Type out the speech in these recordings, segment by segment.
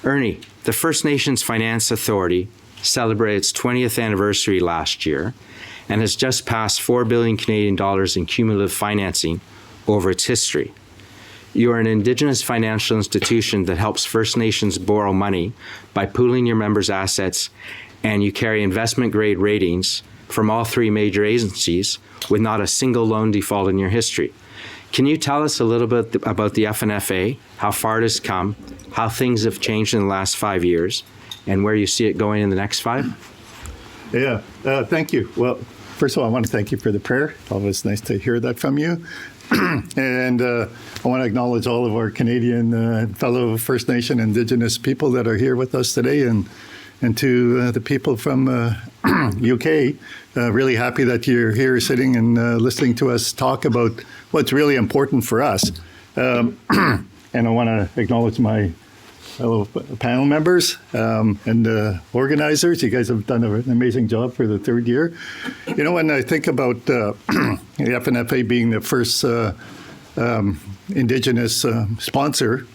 Ernie, the First Nations Finance Authority celebrated its 20th anniversary last year and has just passed 4 billion Canadian dollars in cumulative financing over its history. You are an Indigenous financial institution that helps First Nations borrow money by pooling your members' assets, and you carry investment-grade ratings from all three major agencies with not a single loan default in your history. Can you tell us a little bit about the FNFA, how far it has come, how things have changed in the last 5 years, and where you see it going in the next 5? Yeah, thank you. Well, first of all, I want to thank you for the prayer. Always nice to hear that from you. And I want to acknowledge all of our Canadian fellow First Nation Indigenous people that are here with us today, and to the people from UK. Really happy that you're here sitting and listening to us talk about what's really important for us. And I want to acknowledge my fellow panel members and organizers. You guys have done an amazing job for the third year. You know, when I think about the FNFA being the first Indigenous sponsor,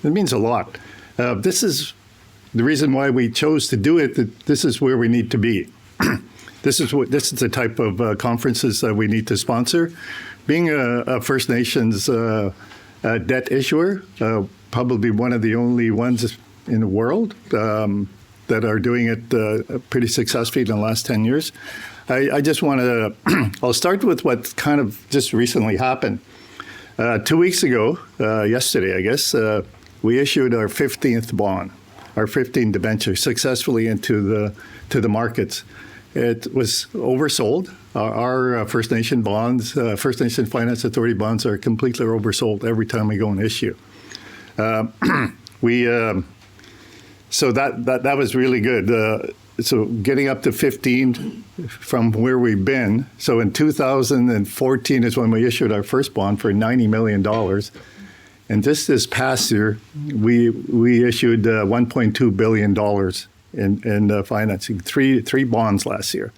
it means a lot. This is the reason why we chose to do it. That this is where we need to be. This is the type of conferences that we need to sponsor. Being a First Nations debt issuer, probably one of the only ones in the world that are doing it pretty successfully in the last 10 years. I just want to, I'll start with what kind of just recently happened. 2 weeks ago, yesterday, I guess, we issued our 15th bond, our 15th debenture successfully into the markets. It was oversold. Our First Nation bonds, First Nation Finance Authority bonds are completely oversold every time we go and issue. So that was really good. So getting up to 15 from where we've been. So in 2014 is when we issued our first bond for $90 million. And just this past year, we issued $1.2 billion in financing, three bonds last year.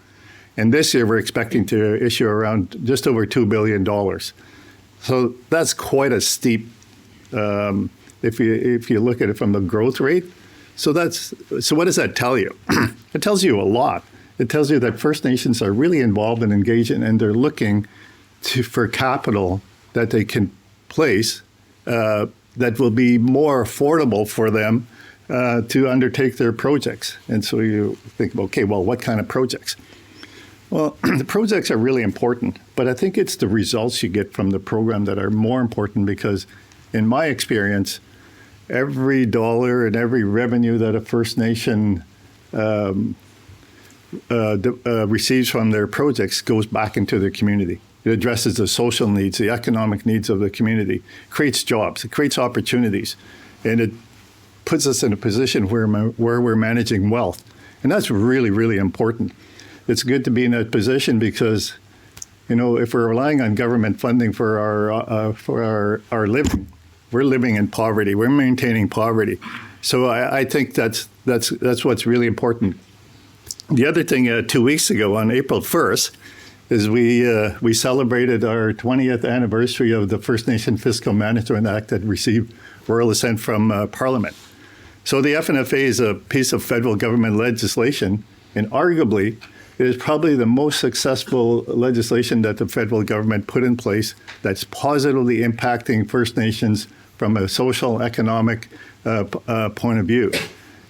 And this year, we're expecting to issue around just over $2 billion. So that's quite a steep, if you look at it from the growth rate. So what does that tell you? It tells you a lot. It tells you that First Nations are really involved and engaged, and they're looking for capital that they can place that will be more affordable for them to undertake their projects. And so you think, okay, well, what kind of projects? Well, the projects are really important, but I think it's the results you get from the program that are more important, because in my experience, every dollar and every revenue that a First Nation receives from their projects goes back into their community. It addresses the social needs, the economic needs of the community, creates jobs, it creates opportunities, and it puts us in a position where we're managing wealth. And that's really, really important. It's good to be in that position because, you know, if we're relying on government funding for our living, we're living in poverty. We're maintaining poverty. So I think that's what's really important. The other thing, 2 weeks ago on April 1st, is we celebrated our 20th anniversary of the First Nation Fiscal Management Act that received royal assent from Parliament. So the FNFA is a piece of federal government legislation, and arguably, it is probably the most successful legislation that the federal government put in place that's positively impacting First Nations from a social, economic point of view.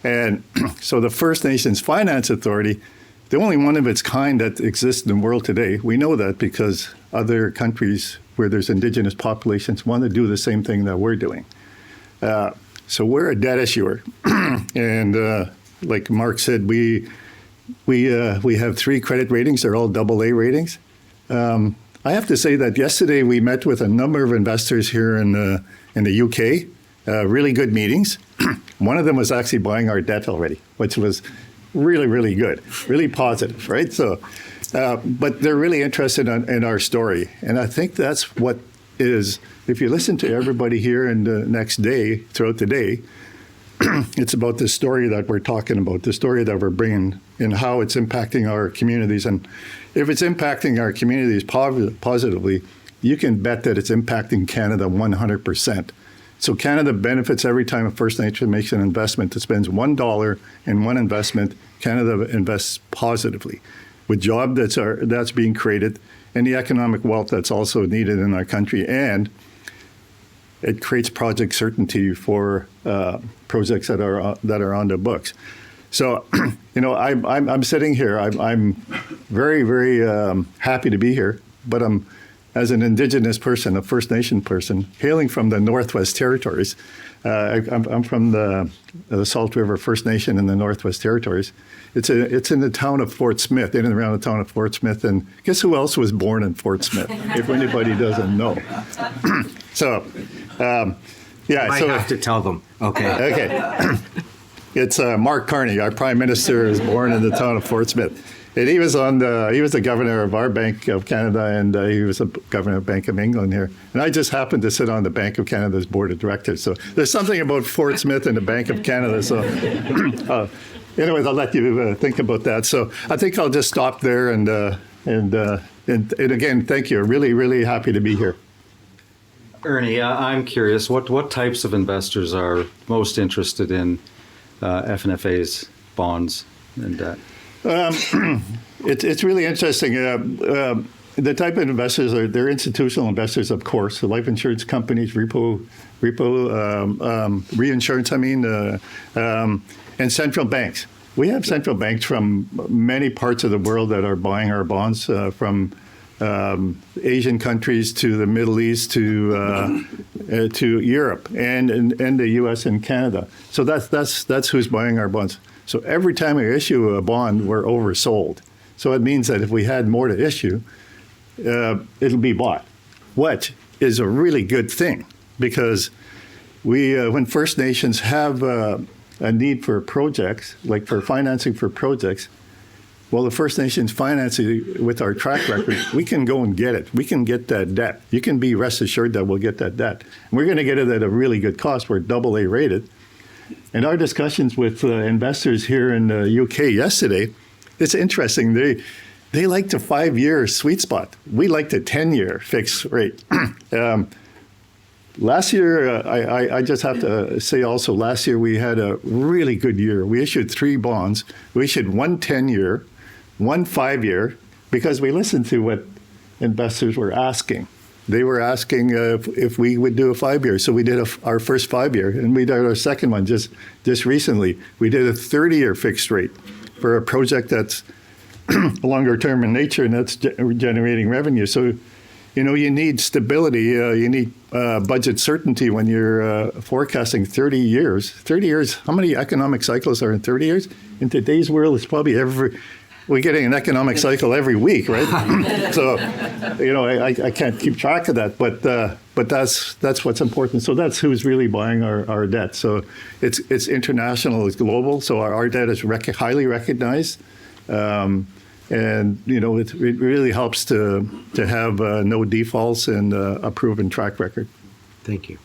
And so the First Nations Finance Authority, the only one of its kind that exists in the world today, we know that because other countries where there's Indigenous populations want to do the same thing that we're doing. So we're a debt issuer. And like Mark said, we have 3 credit ratings. They're all AA ratings. I have to say that yesterday we met with a number of investors here in the UK. Really good meetings. One of them was actually buying our debt already, which was really, really good, really positive, right? So, but they're really interested in our story. And I think that's what is, if you listen to everybody here and the next day, throughout the day, it's about the story that we're talking about, the story that we're bringing, and how it's impacting our communities. And if it's impacting our communities positively, you can bet that it's impacting Canada 100%. So Canada benefits every time a First Nation makes an investment. It spends $1 in one investment. Canada invests positively with job that's being created and the economic wealth that's also needed in our country. And it creates project certainty for projects that are on the books. So, I'm sitting here. I'm very, very happy to be here. But I'm, as an Indigenous person, a First Nation person, hailing from the Northwest Territories. I'm from the Salt River First Nation in the Northwest Territories. It's in the town of Fort Smith, in and around the town of Fort Smith. And guess who else was born in Fort Smith? If anybody doesn't know. So, yeah. I have to tell them. Okay. Okay. It's Mark Carney, our Prime Minister, is born in the town of Fort Smith. And he was the governor of our Bank of Canada, and he was the governor of Bank of England here. And I just happened to sit on the Bank of Canada's board of directors. So there's something about Fort Smith and the Bank of Canada. So anyways, I'll let you think about that. So I think I'll just stop there. And again, thank you. Really, really happy to be here. Ernie, I'm curious, what types of investors are most interested in FNFA's bonds and debt? It's really interesting. The type of investors they're institutional investors, of course. So life insurance companies, repo, reinsurance. And central banks. We have central banks from many parts of the world that are buying our bonds, from Asian countries to the Middle East to Europe and the U.S. and Canada. So that's who's buying our bonds. So every time we issue a bond, we're oversold. So it means that if we had more to issue, it'll be bought, which is a really good thing because when First Nations have a need for projects, like for financing for projects, well, the First Nations financing with our track record, we can go and get it. We can get that debt. You can be rest assured that we'll get that debt. And we're going to get it at a really good cost. We're AA rated. And our discussions with investors here in the UK yesterday, it's interesting. They like the 5-year sweet spot. We like the 10-year fixed rate. Last year, I just have to say also, last year we had a really good year. We issued 3 bonds. We issued one 10-year, one 5-year, because we listened to what investors were asking. They were asking if we would do a 5-year. So we did our first 5-year, and we did our second one just recently. We did a 30-year fixed rate for a project that's longer term in nature and that's generating revenue. So, you need stability. You need budget certainty when you're forecasting 30 years. 30 years, how many economic cycles are in 30 years? In today's world, it's probably we're getting an economic cycle every week, right? So, I can't keep track of that, but that's what's important. So that's who's really buying our debt. So it's international, it's global. So our debt is highly recognized, and it really helps to have no defaults and a proven track record. Thank you.